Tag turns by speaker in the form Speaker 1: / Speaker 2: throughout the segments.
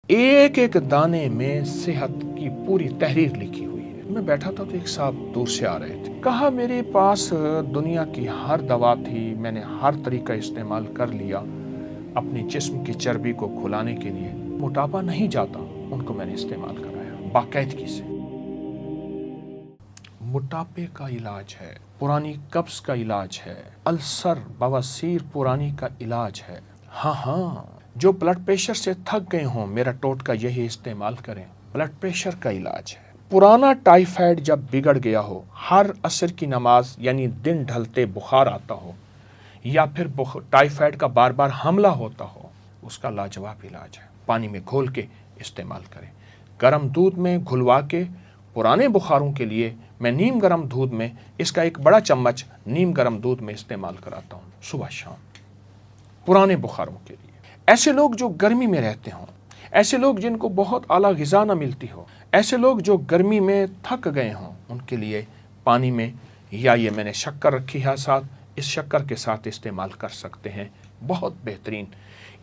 Speaker 1: एक एक दाने में सेहत की पूरी तहरीर लिखी हुई है। मैं बैठा था तो एक साहब दूर से आ रहे थे। कहा मेरे पास दुनिया की हर दवा थी, मैंने हर तरीका इस्तेमाल कर लिया अपने जिस्म की चर्बी को खुलाने के लिए, मोटापा नहीं जाता। उनको मैंने इस्तेमाल कराया बाकायदगी से। मोटापे का इलाज है, पुरानी कब्ज का इलाज है, अल्सर बवासीर पुरानी का इलाज है। हाँ, जो ब्लड प्रेशर से थक गए हों, मेरा टोटका यही इस्तेमाल करें, ब्लड प्रेशर का इलाज है। पुराना टाइफाइड जब बिगड़ गया हो, हर असर की नमाज यानी दिन ढलते बुखार आता हो, या फिर टाइफाइड का बार बार हमला होता हो, उसका लाजवाब इलाज है। पानी में घोल के इस्तेमाल करें। गर्म दूध में घुलवा के पुराने बुखारों के लिए मैं नीम गर्म दूध में इसका एक बड़ा चम्मच नीम गर्म दूध में इस्तेमाल कराता हूँ सुबह शाम, पुराने बुखारों के लिए। ऐसे लोग जो गर्मी में रहते हों, ऐसे लोग जिनको बहुत आला ग़िज़ा न मिलती हो, ऐसे लोग जो गर्मी में थक गए हों, उनके लिए पानी में या ये मैंने शक्कर रखी है साथ, इस शक्कर के साथ इस्तेमाल कर सकते हैं। बहुत बेहतरीन।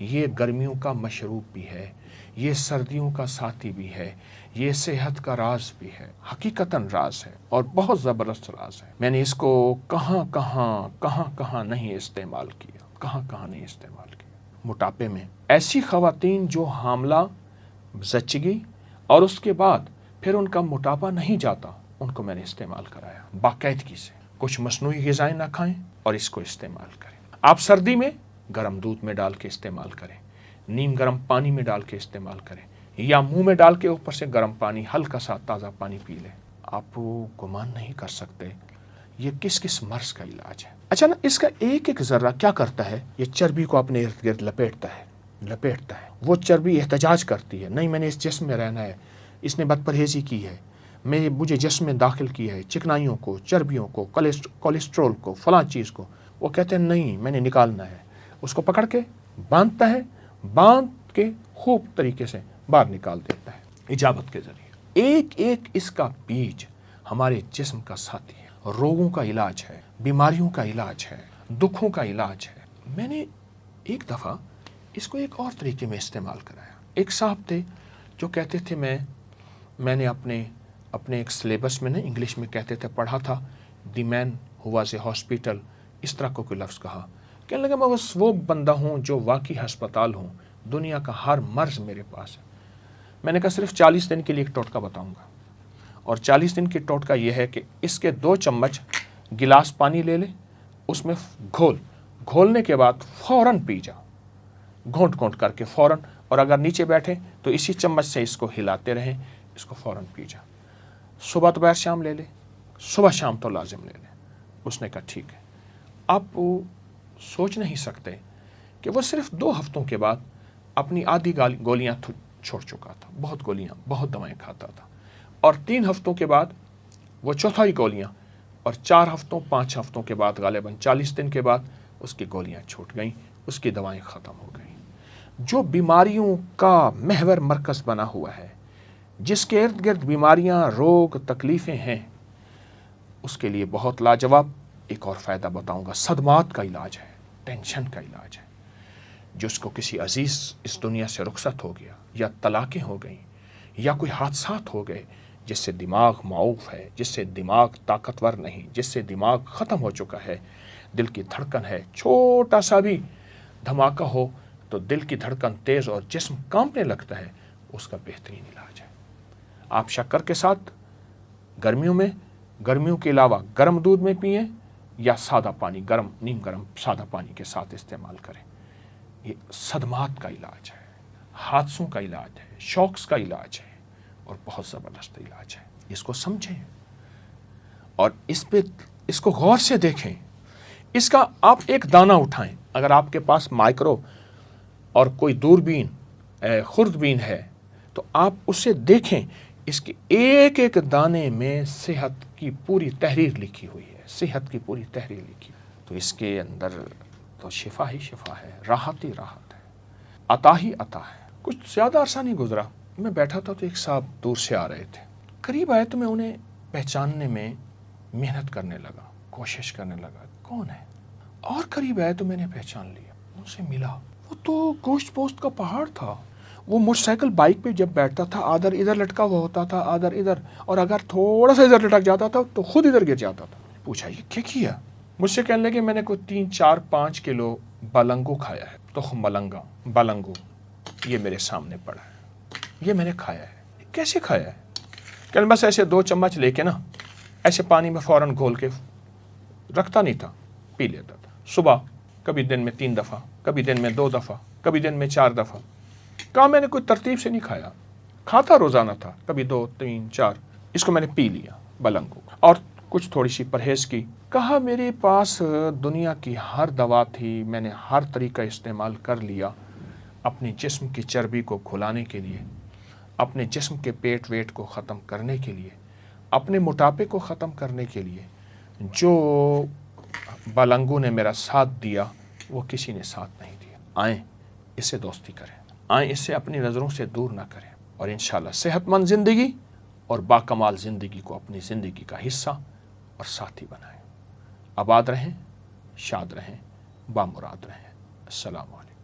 Speaker 1: ये गर्मियों का मशरूब भी है, ये सर्दियों का साथी भी है, ये सेहत का राज भी है, हकीकतन राज है और बहुत ज़बरदस्त राज है। मैंने इसको कहाँ कहाँ नहीं इस्तेमाल किया, कहाँ नहीं इस्तेमाल किया। मोटापे में ऐसी ख़वातीन जो हामला, ज़च्चगी और उसके बाद फिर उनका मोटापा नहीं जाता, उनको मैंने इस्तेमाल कराया बाकायदगी से। कुछ मसनूई ग़िज़ाएँ ना खाएं और इसको इस्तेमाल करें। आप सर्दी में गर्म दूध में डाल के इस्तेमाल करें, नीम गर्म पानी में डाल के इस्तेमाल करें, या मुंह में डाल के ऊपर से गर्म पानी, हल्का सा ताज़ा पानी पी लें। आप गुमान नहीं कर सकते ये किस किस मर्ज़ का इलाज है। अच्छा ना, इसका एक एक ज़र्रा क्या करता है, ये चर्बी को अपने इर्द गिर्द लपेटता है। वो चर्बी एहतजाज करती है, नहीं मैंने इस जिस्म में रहना है, इसने बदपरहेज़ी की है, मुझे जिस्म में दाखिल किया है चिकनाइयों को, चर्बियों को, कोलेस्ट्रॉल को, फलां चीज़ को। वो कहते हैं नहीं मैंने निकालना है। उसको पकड़ के बांधता है, बांध के खूब तरीके से बाहर निकाल देता है इजाबत के ज़रिए। एक एक इसका बीज हमारे जिस्म का साथी है, रोगों का इलाज है, बीमारियों का इलाज है, दुखों का इलाज है। मैंने एक दफ़ा इसको एक और तरीके में इस्तेमाल कराया। एक साहब थे जो कहते थे, मैंने अपने एक सिलेबस में ना इंग्लिश में कहते थे, पढ़ा था the man who was a hospital, इस तरह को कोई लफ्ज़ कहा। कहने लगा मैं बस वो बंदा हूँ जो वाकई हस्पताल हूँ, दुनिया का हर मर्ज़ मेरे पास है। मैंने कहा सिर्फ 40 दिन के लिए एक टोटका बताऊँगा, और 40 दिन की टोटका ये है कि इसके 2 चम्मच गिलास पानी ले ले, उसमें घोलने के बाद फ़ौरन पी जा, घोंट करके फ़ौरन, और अगर नीचे बैठे तो इसी चम्मच से इसको हिलाते रहें, इसको फ़ौरन पी जा। सुबह दोपहर शाम ले ले, सुबह शाम तो लाजिम ले ले। उसने कहा ठीक है। आप सोच नहीं सकते कि वो सिर्फ 2 हफ्तों के बाद अपनी आधी गोलियां छोड़ चुका था, बहुत गोलियां, बहुत दवाएं खाता था, और 3 हफ्तों के बाद वो चौथाई गोलियां, और 4 हफ्तों 5 हफ्तों के बाद गालिबन 40 दिन के बाद उसकी गोलियां छूट गईं, उसकी दवाएं ख़त्म हो गईं। जो बीमारियों का महवर मरकज़ बना हुआ है, जिसके इर्द गिर्द बीमारियां, रोग, तकलीफ़ें हैं, उसके लिए बहुत लाजवाब एक और फ़ायदा बताऊंगा। सदमात का इलाज है, टेंशन का इलाज है। जिसको किसी अजीज़ इस दुनिया से रुखसत हो गया, या तलाक़ें हो गई, या कोई हादसात हो गए, जिससे दिमाग माऊफ है, जिससे दिमाग ताकतवर नहीं, जिससे दिमाग ख़त्म हो चुका है, दिल की धड़कन है, छोटा सा भी धमाका हो तो दिल की धड़कन तेज़ और जिस्म कांपने लगता है, उसका बेहतरीन इलाज है। आप शक्कर के साथ गर्मियों के अलावा गर्म दूध में पिएं, या सादा पानी, नीम गर्म सादा पानी के साथ इस्तेमाल करें। ये सदमात का इलाज है, हादसों का इलाज है, शॉक्स का इलाज है, और बहुत ज़बरदस्त इलाज है। इसको समझें और इसको गौर से देखें। इसका आप एक दाना उठाएं, अगर आपके पास माइक्रो और कोई दूरबीन, खुर्दबीन है, तो आप उससे देखें, इसके एक एक दाने में सेहत की पूरी तहरीर लिखी हुई है, सेहत की पूरी तहरीर लिखी। तो इसके अंदर तो शिफा ही शिफा है, राहत ही राहत है, अता ही अता है। कुछ ज़्यादा अरसा नहीं गुजरा, मैं बैठा था तो एक साहब दूर से आ रहे थे। करीब आए तो मैं उन्हें पहचानने में मेहनत करने लगा, कोशिश करने लगा कौन है, और करीब आए तो मैंने पहचान लिया, उनसे मिला। वो तो गोश्त पोस्ट का पहाड़ था, وہ موٹر سائیکل بائک پہ جب بیٹھتا تھا آدھر ادھر لٹکا ہوا ہوتا تھا آدھر ادھر، اور اگر تھوڑا سا ادھر لٹک جاتا تھا تو خود ادھر گر جاتا تھا۔ پوچھا یہ کیا کیا؟ مجھ سے کہنے لگے میں نے کوئی 3-4-5 کلو بلنگو کھایا ہے، تخم ملنگا بلنگو، یہ میرے سامنے پڑا ہے، یہ میں نے کھایا ہے۔ کیسے کھایا ہے؟ کہ بس ایسے 2 چمچ لے کے نا ایسے پانی میں فوراً گھول کے رکھتا نہیں تھا، پی لیتا تھا صبح، کبھی دن میں 3 دفعہ، کبھی دن میں 2 دفعہ، کبھی دن میں 4 دفعہ۔ کہا میں نے کوئی ترتیب سے نہیں کھایا، کھاتا روزانہ تھا، کبھی 2-3-4، اس کو میں نے پی لیا بلنگو، اور کچھ تھوڑی سی پرہیز کی۔ کہا میرے پاس دنیا کی ہر دوا تھی، میں نے ہر طریقہ استعمال کر لیا اپنے جسم کی چربی کو کھلانے کے لیے، اپنے جسم کے پیٹ ویٹ کو ختم کرنے کے لیے، اپنے موٹاپے کو ختم کرنے کے لیے۔ جو بلنگو نے میرا ساتھ دیا وہ کسی نے ساتھ نہیں دیا۔ آئیں اس سے دوستی کریں، آئیں اس سے اپنی نظروں سے دور نہ کریں، اور انشاءاللہ صحت مند زندگی اور باکمال زندگی کو اپنی زندگی کا حصہ اور ساتھی بنائیں۔ آباد رہیں، شاد رہیں، بامراد رہیں۔ السلام علیکم۔